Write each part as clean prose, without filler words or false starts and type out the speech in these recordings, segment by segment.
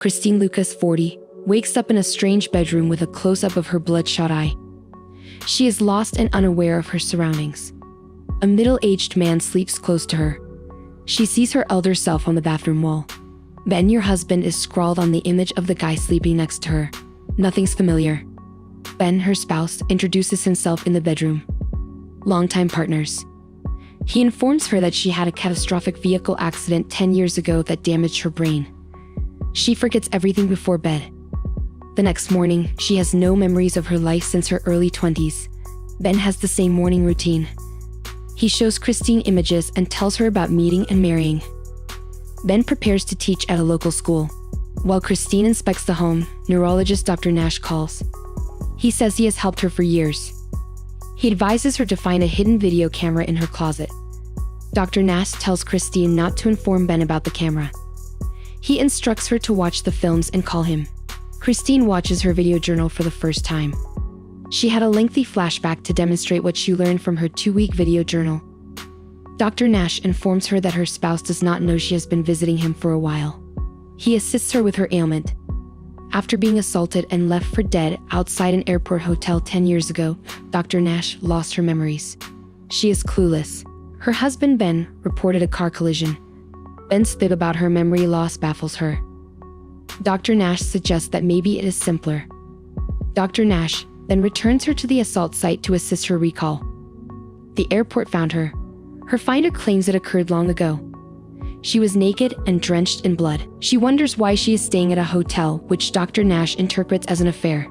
Christine Lucas, 40, wakes up in a strange bedroom with a close-up of her bloodshot eye. She is lost and unaware of her surroundings. A middle-aged man sleeps close to her. She sees her elder self on the bathroom wall. Ben, your husband, is scrawled on the image of the guy sleeping next to her. Nothing's familiar. Ben, her spouse, introduces himself in the bedroom. Longtime partners. He informs her that she had a catastrophic vehicle accident 10 years ago that damaged her brain. She forgets everything before bed. The next morning, she has no memories of her life since her early 20s. Ben has the same morning routine. He shows Christine images and tells her about meeting and marrying. Ben prepares to teach at a local school. While Christine inspects the home, neurologist Dr. Nash calls. He says he has helped her for years. He advises her to find a hidden video camera in her closet. Dr. Nash tells Christine not to inform Ben about the camera. He instructs her to watch the films and call him. Christine watches her video journal for the first time. She had a lengthy flashback to demonstrate what she learned from her 2-week video journal. Dr. Nash informs her that her spouse does not know she has been visiting him for a while. He assists her with her ailment. After being assaulted and left for dead outside an airport hotel 10 years ago, Dr. Nash lost her memories. She is clueless. Her husband Ben reported a car collision. Ben's fib about her memory loss baffles her. Dr. Nash suggests that maybe it is simpler. Dr. Nash then returns her to the assault site to assist her recall. The airport found her. Her finder claims it occurred long ago. She was naked and drenched in blood. She wonders why she is staying at a hotel, which Dr. Nash interprets as an affair.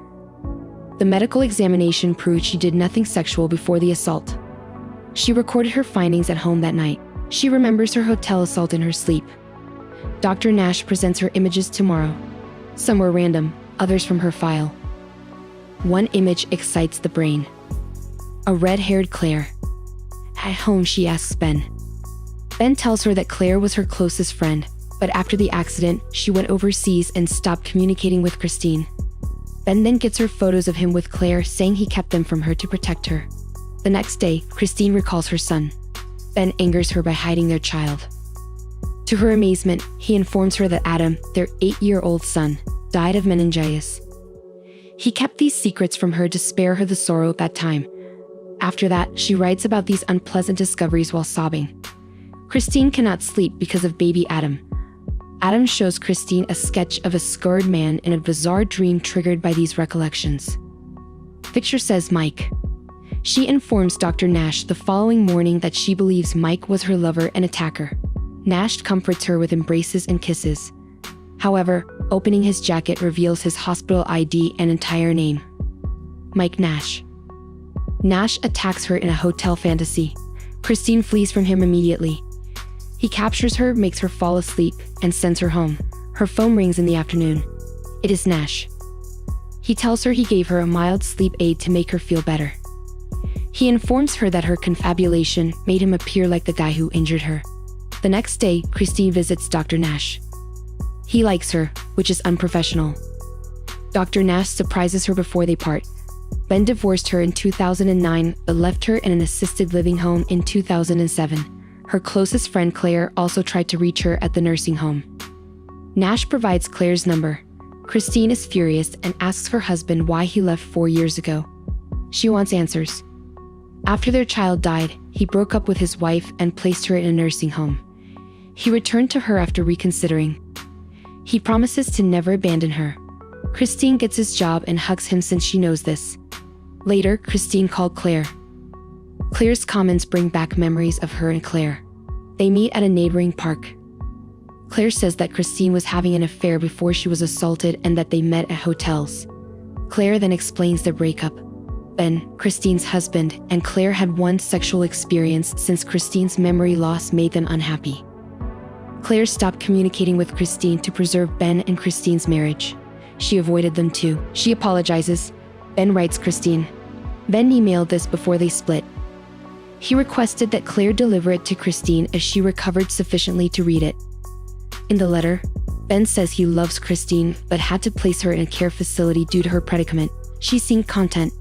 The medical examination proved she did nothing sexual before the assault. She recorded her findings at home that night. She remembers her hotel assault in her sleep. Dr. Nash presents her images tomorrow. Some were random, others from her file. One image excites the brain. A red-haired Claire. At home, she asks Ben. Ben tells her that Claire was her closest friend, but after the accident, she went overseas and stopped communicating with Christine. Ben then gets her photos of him with Claire, saying he kept them from her to protect her. The next day, Christine recalls her son. Ben angers her by hiding their child. To her amazement, he informs her that Adam, their 8-year-old son, died of meningitis. He kept these secrets from her to spare her the sorrow at that time. After that, she writes about these unpleasant discoveries while sobbing. Christine cannot sleep because of baby Adam. Adam shows Christine a sketch of a scarred man in a bizarre dream triggered by these recollections. Picture says Mike. She informs Dr. Nash the following morning that she believes Mike was her lover and attacker. Nash comforts her with embraces and kisses. However, opening his jacket reveals his hospital ID and entire name. Mike Nash. Nash attacks her in a hotel fantasy. Christine flees from him immediately. He captures her, makes her fall asleep, and sends her home. Her phone rings in the afternoon. It is Nash. He tells her he gave her a mild sleep aid to make her feel better. He informs her that her confabulation made him appear like the guy who injured her. The next day, Christine visits Dr. Nash. He likes her, which is unprofessional. Dr. Nash surprises her before they part. Ben divorced her in 2009, but left her in an assisted living home in 2007. Her closest friend Claire also tried to reach her at the nursing home. Nash provides Claire's number. Christine is furious and asks her husband why he left 4 years ago. She wants answers. After their child died, he broke up with his wife and placed her in a nursing home. He returned to her after reconsidering. He promises to never abandon her. Christine gets his job and hugs him since she knows this. Later, Christine called Claire. Claire's comments bring back memories of her and Claire. They meet at a neighboring park. Claire says that Christine was having an affair before she was assaulted and that they met at hotels. Claire then explains their breakup. Ben, Christine's husband, and Claire had one sexual experience since Christine's memory loss made them unhappy. Claire stopped communicating with Christine to preserve Ben and Christine's marriage. She avoided them too. She apologizes. Ben writes Christine. Ben emailed this before they split. He requested that Claire deliver it to Christine as she recovered sufficiently to read it. In the letter, Ben says he loves Christine but had to place her in a care facility due to her predicament. She's seen content.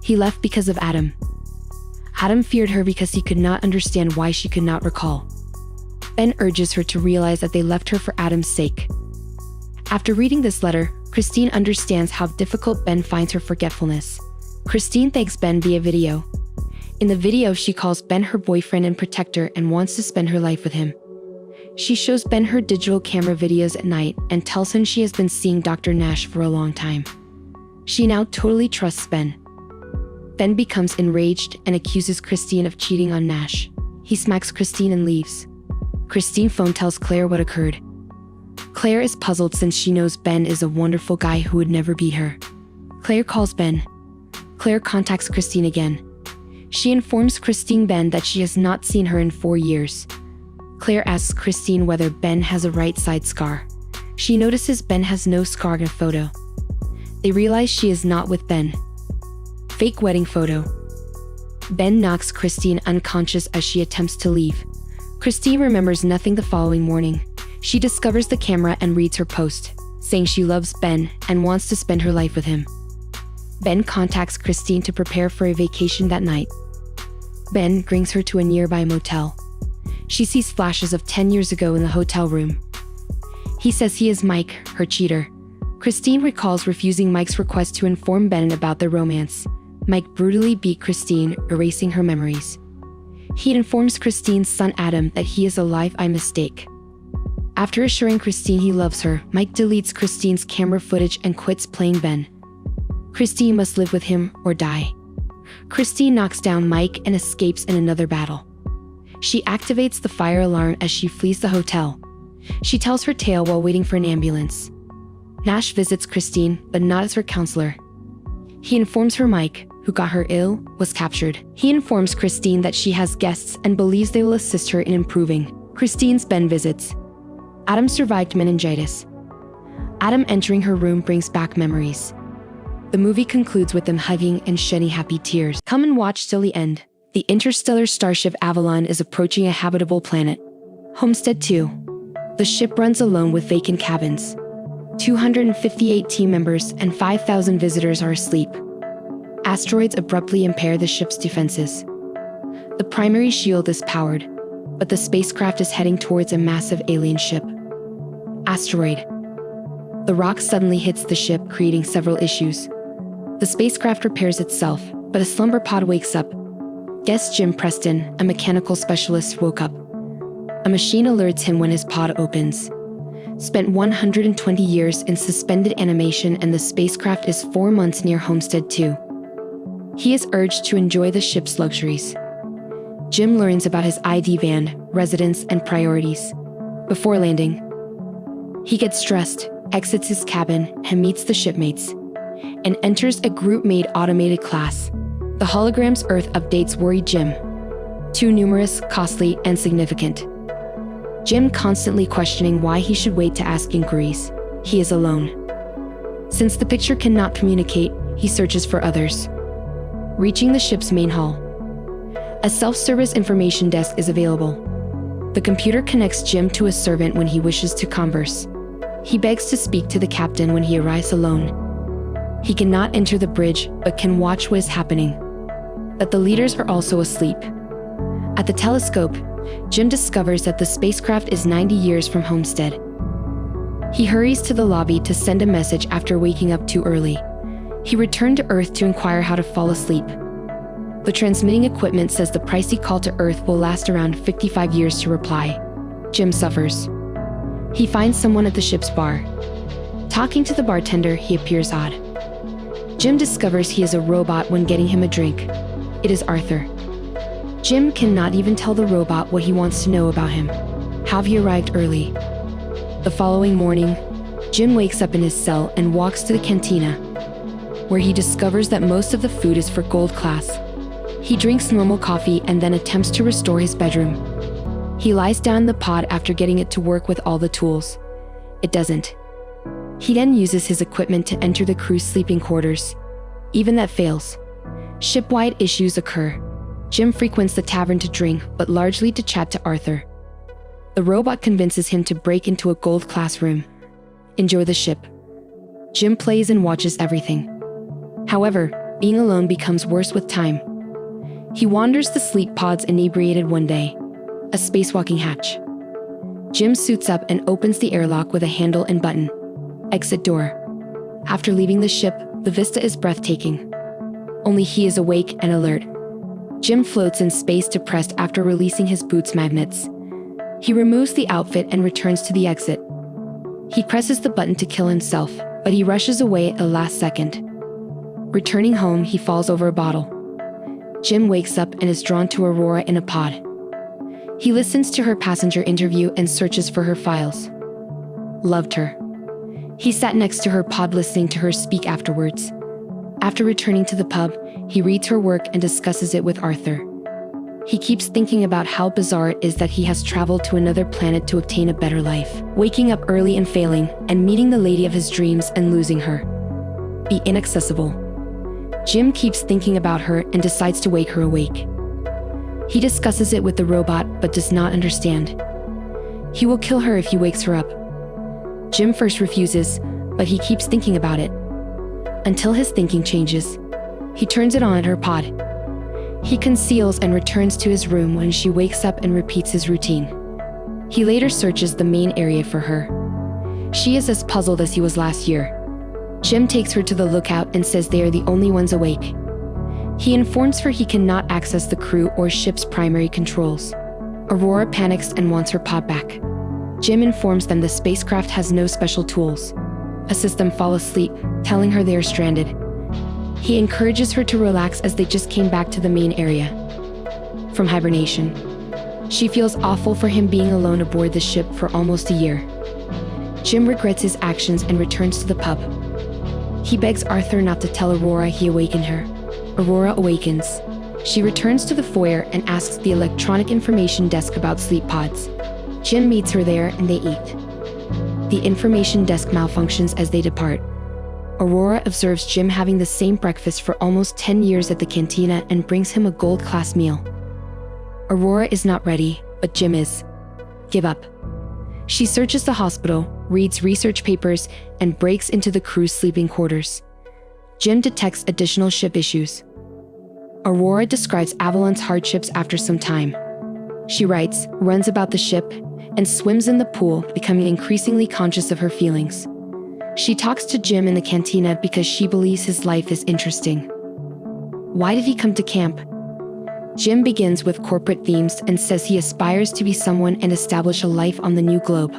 He left because of Adam. Adam feared her because he could not understand why she could not recall. Ben urges her to realize that they left her for Adam's sake. After reading this letter, Christine understands how difficult Ben finds her forgetfulness. Christine thanks Ben via video. In the video, she calls Ben her boyfriend and protector and wants to spend her life with him. She shows Ben her digital camera videos at night and tells him she has been seeing Dr. Nash for a long time. She now totally trusts Ben. Ben becomes enraged and accuses Christine of cheating on Nash. He smacks Christine and leaves. Christine phone tells Claire what occurred. Claire is puzzled since she knows Ben is a wonderful guy who would never beat her. Claire calls Ben. Claire contacts Christine again. She informs Christine Ben that she has not seen her in 4 years. Claire asks Christine whether Ben has a right side scar. She notices Ben has no scar in a photo. They realize she is not with Ben. Fake wedding photo. Ben knocks Christine unconscious as she attempts to leave. Christine remembers nothing the following morning. She discovers the camera and reads her post, saying she loves Ben and wants to spend her life with him. Ben contacts Christine to prepare for a vacation that night. Ben brings her to a nearby motel. She sees flashes of 10 years ago in the hotel room. He says he is Mike, her cheater. Christine recalls refusing Mike's request to inform Ben about their romance. Mike brutally beat Christine, erasing her memories. He informs Christine's son Adam that he is alive by mistake. After assuring Christine he loves her, Mike deletes Christine's camera footage and quits playing Ben. Christine must live with him or die. Christine knocks down Mike and escapes in another battle. She activates the fire alarm as she flees the hotel. She tells her tale while waiting for an ambulance. Nash visits Christine, but not as her counselor. He informs her Mike, who got her ill, was captured. He informs Christine that she has guests and believes they will assist her in improving. Christine's Ben visits. Adam survived meningitis. Adam entering her room brings back memories. The movie concludes with them hugging and shedding happy tears. Come and watch till the end. The interstellar starship Avalon is approaching a habitable planet. Homestead 2. The ship runs alone with vacant cabins. 258 team members and 5,000 visitors are asleep. Asteroids abruptly impair the ship's defenses. The primary shield is powered, but the spacecraft is heading towards a massive alien ship. Asteroid. The rock suddenly hits the ship, creating several issues. The spacecraft repairs itself, but a slumber pod wakes up. Guest Jim Preston, a mechanical specialist, woke up. A machine alerts him when his pod opens. Spent 120 years in suspended animation and the spacecraft is 4 months near Homestead 2. He is urged to enjoy the ship's luxuries. Jim learns about his ID van, residence, and priorities. Before landing, he gets stressed, exits his cabin, and meets the shipmates, and enters a group-made automated class. The hologram's Earth updates worry Jim. Too numerous, costly, and significant. Jim constantly questioning why he should wait to ask inquiries. He is alone. Since the picture cannot communicate, he searches for others. Reaching the ship's main hall, a self-service information desk is available. The computer connects Jim to a servant when he wishes to converse. He begs to speak to the captain when he arrives alone. He cannot enter the bridge, but can watch what is happening. That the leaders are also asleep. At the telescope, Jim discovers that the spacecraft is 90 years from Homestead. He hurries to the lobby to send a message after waking up too early. He returned to Earth to inquire how to fall asleep. The transmitting equipment says the pricey call to Earth will last around 55 years to reply. Jim suffers. He finds someone at the ship's bar. Talking to the bartender, he appears odd. Jim discovers he is a robot when getting him a drink. It is Arthur. Jim cannot even tell the robot what he wants to know about him. How he arrived early. The following morning, Jim wakes up in his cell and walks to the cantina, where he discovers that most of the food is for gold class. He drinks normal coffee and then attempts to restore his bedroom. He lies down in the pod after getting it to work with all the tools. It doesn't. He then uses his equipment to enter the crew's sleeping quarters. Even that fails. Ship-wide issues occur. Jim frequents the tavern to drink, but largely to chat to Arthur. The robot convinces him to break into a gold class room. Enjoy the ship. Jim plays and watches everything. However, being alone becomes worse with time. He wanders the sleep pods inebriated one day. A spacewalking hatch. Jim suits up and opens the airlock with a handle and button. Exit door. After leaving the ship, the vista is breathtaking. Only he is awake and alert. Jim floats in space depressed after releasing his boots magnets. He removes the outfit and returns to the exit. He presses the button to kill himself, but he rushes away at the last second. Returning home, he falls over a bottle. Jim wakes up and is drawn to Aurora in a pod. He listens to her passenger interview and searches for her files. Loved her. He sat next to her pod listening to her speak afterwards. After returning to the pub, he reads her work and discusses it with Arthur. He keeps thinking about how bizarre it is that he has traveled to another planet to obtain a better life, waking up early and failing, and meeting the lady of his dreams and losing her. Be inaccessible. Jim keeps thinking about her and decides to wake her awake. He discusses it with the robot but does not understand. He will kill her if he wakes her up. Jim first refuses, but he keeps thinking about it. Until his thinking changes. He turns it on at her pod. He conceals and returns to his room when she wakes up and repeats his routine. He later searches the main area for her. She is as puzzled as he was last year. Jim takes her to the lookout and says they are the only ones awake. He informs her he cannot access the crew or ship's primary controls. Aurora panics and wants her pod back. Jim informs them the spacecraft has no special tools. Assist them fall asleep, telling her they are stranded. He encourages her to relax as they just came back to the main area from hibernation. She feels awful for him being alone aboard the ship for almost a year. Jim regrets his actions and returns to the pub. He begs Arthur not to tell Aurora he awakened her. Aurora awakens. She returns to the foyer and asks the electronic information desk about sleep pods. Jim meets her there and they eat. The information desk malfunctions as they depart. Aurora observes Jim having the same breakfast for almost 10 years at the cantina and brings him a gold-class meal. Aurora is not ready, but Jim is. Give up. She searches the hospital, reads research papers, and breaks into the crew's sleeping quarters. Jim detects additional ship issues. Aurora describes Avalon's hardships after some time. She writes, runs about the ship, and swims in the pool, becoming increasingly conscious of her feelings. She talks to Jim in the cantina because she believes his life is interesting. Why did he come to camp? Jim begins with corporate themes and says he aspires to be someone and establish a life on the new globe.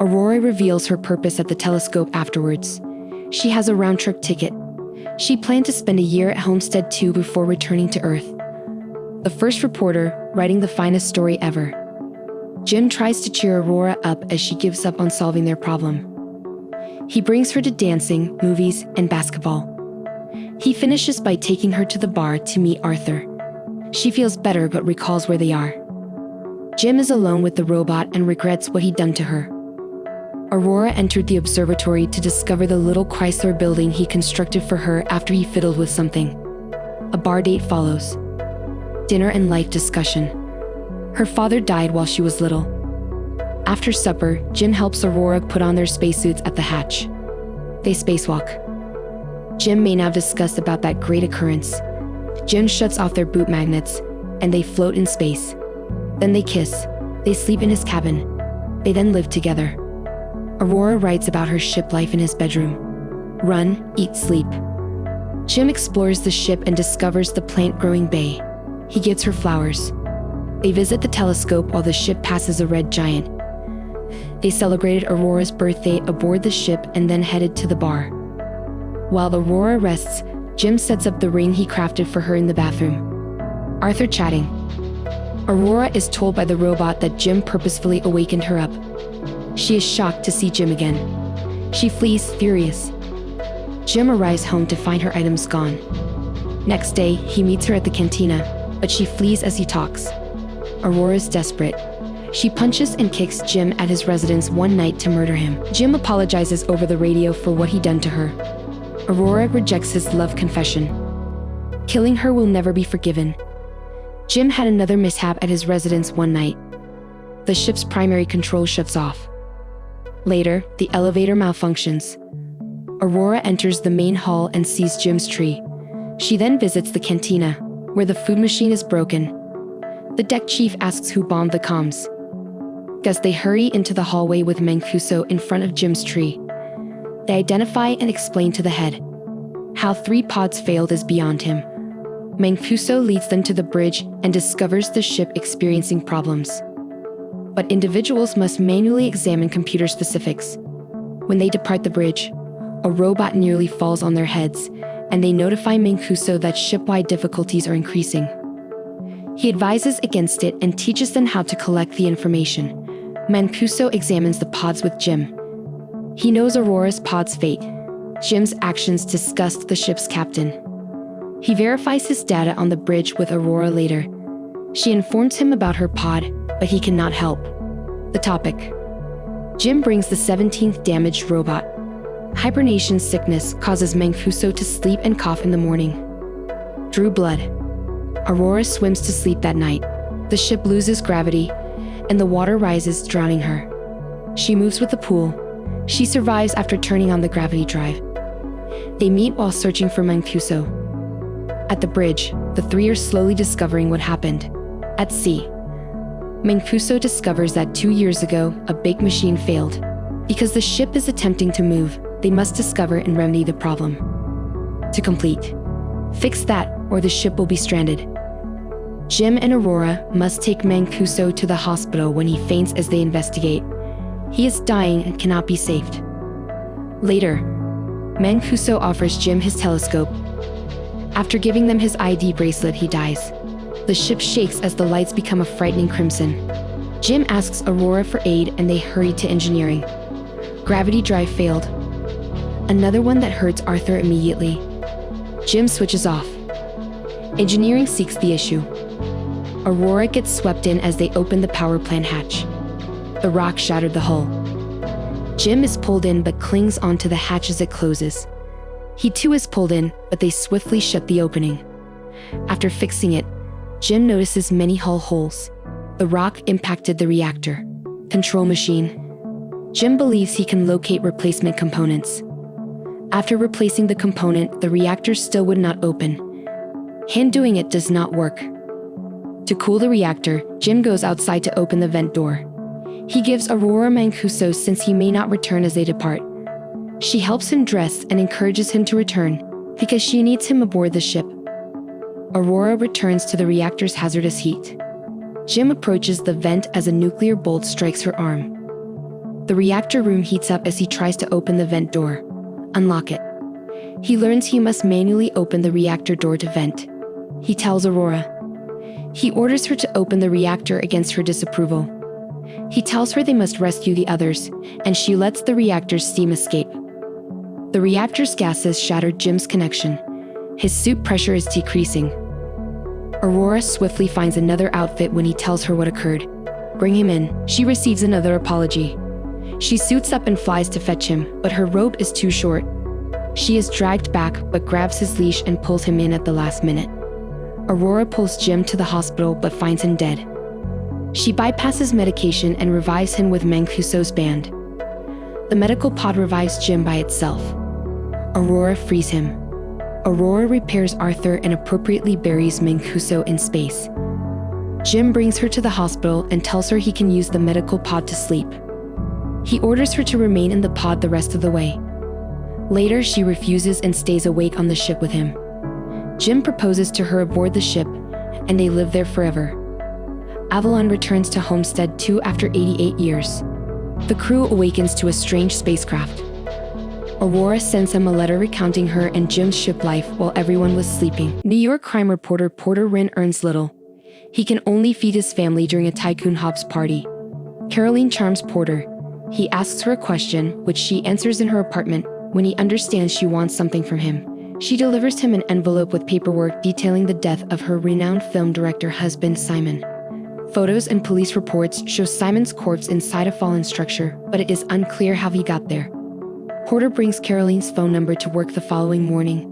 Aurora reveals her purpose at the telescope afterwards. She has a round-trip ticket. She planned to spend a year at Homestead 2 before returning to Earth. The first reporter, writing the finest story ever. Jim tries to cheer Aurora up as she gives up on solving their problem. He brings her to dancing, movies, and basketball. He finishes by taking her to the bar to meet Arthur. She feels better but recalls where they are. Jim is alone with the robot and regrets what he'd done to her. Aurora entered the observatory to discover the little Chrysler building he constructed for her after he fiddled with something. A bar date follows. Dinner and life discussion. Her father died while she was little. After supper, Jim helps Aurora put on their spacesuits at the hatch. They spacewalk. Jim may now discuss about that great occurrence. Jim shuts off their boot magnets, and they float in space. Then they kiss. They sleep in his cabin. They then live together. Aurora writes about her ship life in his bedroom. Run, eat, sleep. Jim explores the ship and discovers the plant-growing bay. He gives her flowers. They visit the telescope while the ship passes a red giant. They celebrated Aurora's birthday aboard the ship and then headed to the bar. While Aurora rests, Jim sets up the ring he crafted for her in the bathroom. Arthur chatting. Aurora is told by the robot that Jim purposefully awakened her up. She is shocked to see Jim again. She flees, furious. Jim arrives home to find her items gone. Next day, he meets her at the cantina, but she flees as he talks. Aurora is desperate. She punches and kicks Jim at his residence one night to murder him. Jim apologizes over the radio for what he done to her. Aurora rejects his love confession. Killing her will never be forgiven. Jim had another mishap at his residence one night. The ship's primary control shuts off. Later, the elevator malfunctions. Aurora enters the main hall and sees Jim's tree. She then visits the cantina, where the food machine is broken. The deck chief asks who bombed the comms. Thus they hurry into the hallway with Mancuso in front of Jim's tree. They identify and explain to the head. How 3 pods failed is beyond him. Mancuso leads them to the bridge and discovers the ship experiencing problems. But individuals must manually examine computer specifics. When they depart the bridge, a robot nearly falls on their heads, and they notify Mancuso that ship-wide difficulties are increasing. He advises against it and teaches them how to collect the information. Mancuso examines the pods with Jim. He knows Aurora's pod's fate. Jim's actions disgust the ship's captain. He verifies his data on the bridge with Aurora later. She informs him about her pod, but he cannot help. The topic. Jim brings the 17th damaged robot. Hibernation sickness causes Mancuso to sleep and cough in the morning. Drew blood. Aurora swims to sleep that night. The ship loses gravity, and the water rises, drowning her. She moves with the pool. She survives after turning on the gravity drive. They meet while searching for Mancuso. At the bridge, the 3 are slowly discovering what happened. At sea, Mancuso discovers that 2 years ago, a big machine failed. Because the ship is attempting to move, they must discover and remedy the problem. To complete. Fix that, or the ship will be stranded. Jim and Aurora must take Mancuso to the hospital when he faints as they investigate. He is dying and cannot be saved. Later, Mancuso offers Jim his telescope. After giving them his ID bracelet, he dies. The ship shakes as the lights become a frightening crimson. Jim asks Aurora for aid and they hurry to engineering. Gravity drive failed. Another one that hurts Arthur immediately. Jim switches off. Engineering seeks the issue. Aurora gets swept in as they open the power plant hatch. The rock shattered the hull. Jim is pulled in but clings onto the hatch as it closes. He too is pulled in, but they swiftly shut the opening. After fixing it, Jim notices many hull holes. The rock impacted the reactor. Control machine. Jim believes he can locate replacement components. After replacing the component, the reactor still would not open. Him doing it does not work. To cool the reactor, Jim goes outside to open the vent door. He gives Aurora Mancuso since he may not return as they depart. She helps him dress and encourages him to return, because she needs him aboard the ship. Aurora returns to the reactor's hazardous heat. Jim approaches the vent as a nuclear bolt strikes her arm. The reactor room heats up as he tries to open the vent door. Unlock it. He learns he must manually open the reactor door to vent. He tells Aurora. He orders her to open the reactor against her disapproval. He tells her they must rescue the others, and she lets the reactor's steam escape. The reactor's gases shattered Jim's connection. His suit pressure is decreasing. Aurora swiftly finds another outfit when he tells her what occurred. Bring him in. She receives another apology. She suits up and flies to fetch him, but her rope is too short. She is dragged back but grabs his leash and pulls him in at the last minute. Aurora pulls Jim to the hospital but finds him dead. She bypasses medication and revives him with Mancuso's band. The medical pod revives Jim by itself. Aurora frees him. Aurora repairs Arthur and appropriately buries Mancuso in space. Jim brings her to the hospital and tells her he can use the medical pod to sleep. He orders her to remain in the pod the rest of the way. Later, she refuses and stays awake on the ship with him. Jim proposes to her aboard the ship, and they live there forever. Avalon returns to Homestead 2 after 88 years. The crew awakens to a strange spacecraft. Aurora sends him a letter recounting her and Jim's ship life while everyone was sleeping. New York crime reporter Porter Wren earns little. He can only feed his family during a Tycoon Hobbs party. Caroline charms Porter. He asks her a question, which she answers in her apartment. When he understands she wants something from him, she delivers him an envelope with paperwork detailing the death of her renowned film director husband Simon. Photos and police reports show Simon's corpse inside a fallen structure, but it is unclear how he got there. Porter brings Caroline's phone number to work the following morning.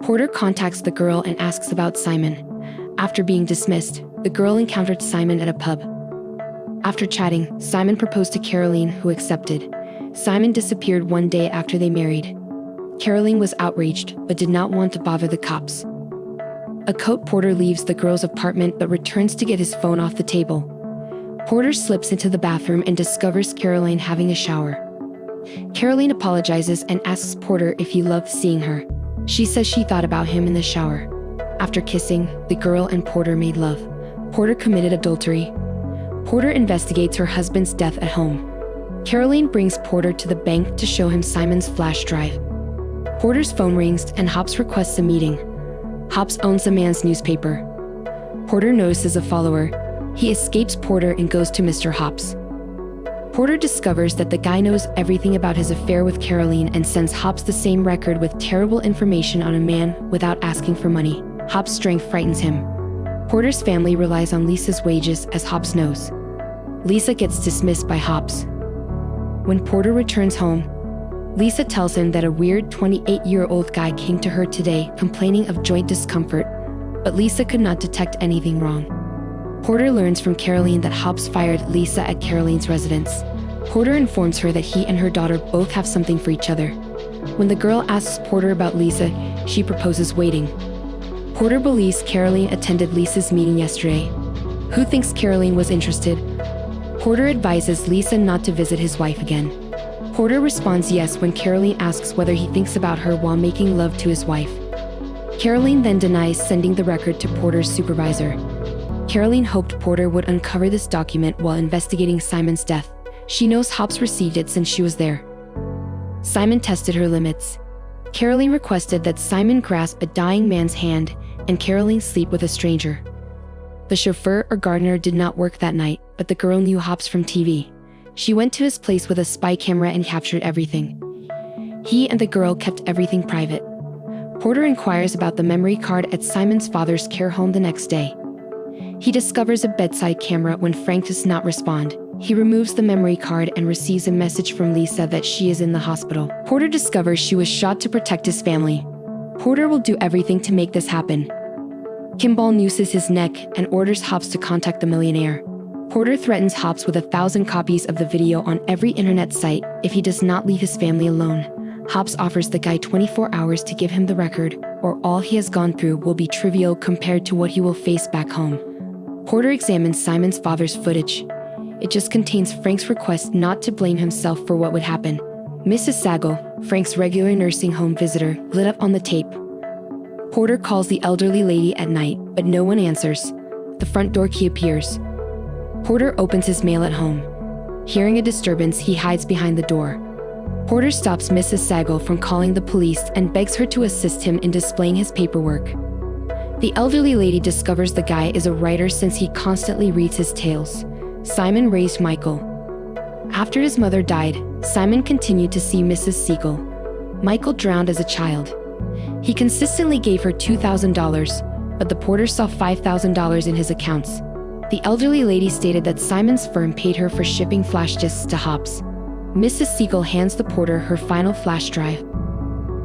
Porter contacts the girl and asks about Simon. After being dismissed, the girl encountered Simon at a pub. After chatting, Simon proposed to Caroline, who accepted. Simon disappeared one day after they married. Caroline was outraged, but did not want to bother the cops. A coat Porter leaves the girl's apartment but returns to get his phone off the table. Porter slips into the bathroom and discovers Caroline having a shower. Caroline apologizes and asks Porter if he loved seeing her. She says she thought about him in the shower. After kissing, the girl and Porter made love. Porter committed adultery. Porter investigates her husband's death at home. Caroline brings Porter to the bank to show him Simon's flash drive. Porter's phone rings and Hobbs requests a meeting. Hobbs owns the man's newspaper. Porter notices a follower. He escapes Porter and goes to Mr. Hobbs. Porter discovers that the guy knows everything about his affair with Caroline and sends Hobbs the same record with terrible information on a man without asking for money. Hobbs' strength frightens him. Porter's family relies on Lisa's wages, as Hobbs knows. Lisa gets dismissed by Hobbs. When Porter returns home, Lisa tells him that a weird 28-year-old guy came to her today complaining of joint discomfort, but Lisa could not detect anything wrong. Porter learns from Caroline that Hobbs fired Lisa at Caroline's residence. Porter informs her that he and her daughter both have something for each other. When the girl asks Porter about Lisa, she proposes waiting. Porter believes Caroline attended Lisa's meeting yesterday. Who thinks Caroline was interested? Porter advises Lisa not to visit his wife again. Porter responds yes when Caroline asks whether he thinks about her while making love to his wife. Caroline then denies sending the record to Porter's supervisor. Caroline hoped Porter would uncover this document while investigating Simon's death. She knows Hobbs received it since she was there. Simon tested her limits. Caroline requested that Simon grasp a dying man's hand and Caroline sleep with a stranger. The chauffeur or gardener did not work that night, but the girl knew Hobbs from TV. She went to his place with a spy camera and captured everything. He and the girl kept everything private. Porter inquires about the memory card at Simon's father's care home the next day. He discovers a bedside camera when Frank does not respond. He removes the memory card and receives a message from Lisa that she is in the hospital. Porter discovers she was shot to protect his family. Porter will do everything to make this happen. Kimball nooses his neck and orders Hobbs to contact the millionaire. Porter threatens Hobbs with 1,000 copies of the video on every internet site if he does not leave his family alone. Hobbs offers the guy 24 hours to give him the record, or all he has gone through will be trivial compared to what he will face back home. Porter examines Simon's father's footage. It just contains Frank's request not to blame himself for what would happen. Mrs. Sagal, Frank's regular nursing home visitor, lit up on the tape. Porter calls the elderly lady at night, but no one answers. The front door key appears. Porter opens his mail at home. Hearing a disturbance, he hides behind the door. Porter stops Mrs. Sagal from calling the police and begs her to assist him in displaying his paperwork. The elderly lady discovers the guy is a writer since he constantly reads his tales. Simon raised Michael. After his mother died, Simon continued to see Mrs. Siegel. Michael drowned as a child. He consistently gave her $2,000, but the Porter saw $5,000 in his accounts. The elderly lady stated that Simon's firm paid her for shipping flash disks to Hobbs. Mrs. Siegel hands the Porter her final flash drive.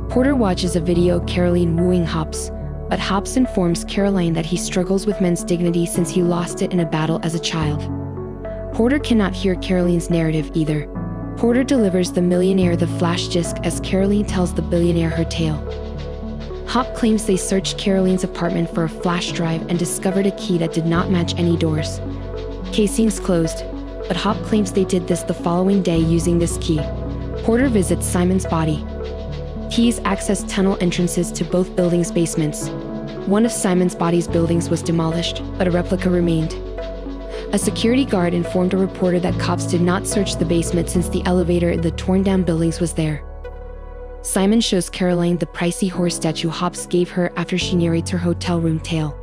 Porter watches a video of Caroline wooing Hobbs, but Hobbs informs Caroline that he struggles with men's dignity since he lost it in a battle as a child. Porter cannot hear Caroline's narrative either. Porter delivers the millionaire the flash disk as Caroline tells the billionaire her tale. Hobbs claims they searched Caroline's apartment for a flash drive and discovered a key that did not match any doors. Casing's closed, but Hobbs claims they did this the following day using this key. Porter visits Simon's body. Keys access tunnel entrances to both buildings' basements. One of Simon's body's buildings was demolished, but a replica remained. A security guard informed a reporter that cops did not search the basement since the elevator in the torn-down buildings was there. Simon shows Caroline the pricey horse statue Hobbs gave her after she narrates her hotel room tale.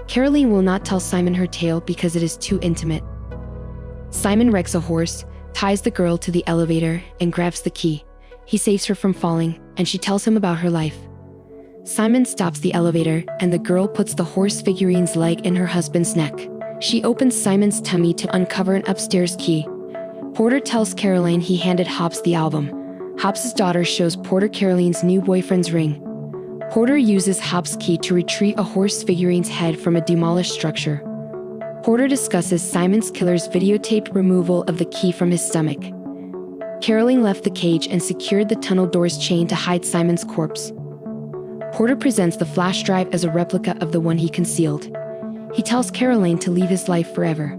Caroline will not tell Simon her tale because it is too intimate. Simon wrecks a horse, ties the girl to the elevator, and grabs the key. He saves her from falling, and she tells him about her life. Simon stops the elevator, and the girl puts the horse figurine's leg in her husband's neck. She opens Simon's tummy to uncover an upstairs key. Porter tells Caroline he handed Hobbs the album. Hobbs' daughter shows Porter Caroline's new boyfriend's ring. Porter uses Hobbs' key to retrieve a horse figurine's head from a demolished structure. Porter discusses Simon's killer's videotaped removal of the key from his stomach. Caroline left the cage and secured the tunnel door's chain to hide Simon's corpse. Porter presents the flash drive as a replica of the one he concealed. He tells Caroline to leave his life forever.